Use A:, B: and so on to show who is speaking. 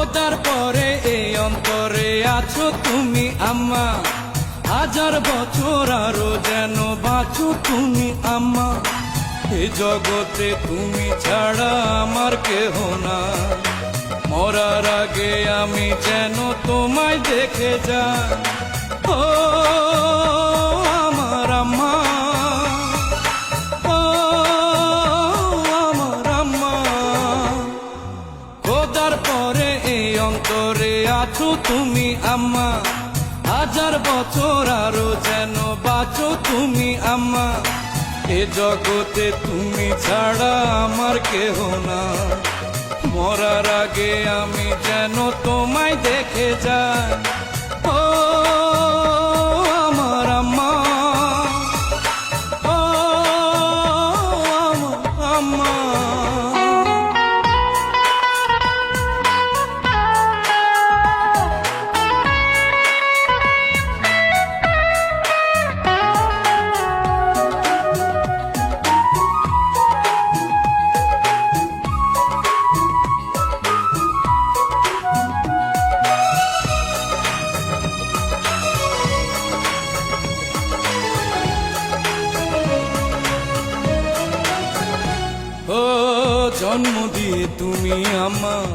A: খোদার পরে এই অন্তরে আছো তুমি আম্মা, হাজার বছর আরো যেন বাঁচো তুমি আম্মা। এ জগতে তুমি ছাড়া আমার কেহ না, মরার আগে আমি যেন তোমায় দেখে যাই। ও আমার আম্মা, ও আমার আম্মা। খোদার পরে এই অন্তরে আছো তুমি আম্মা, হাজার বছর আরো যেন বাঁচো তুমি আম্মা। এ জগতে তুমি ছাড়া আমার কেহ না, মরার আগে আমি যেন তোমায় দেখে যাই। ও আমার আম্মা, ও আমার আম্মা। ও জন্ম দিয়ে তুমি আমার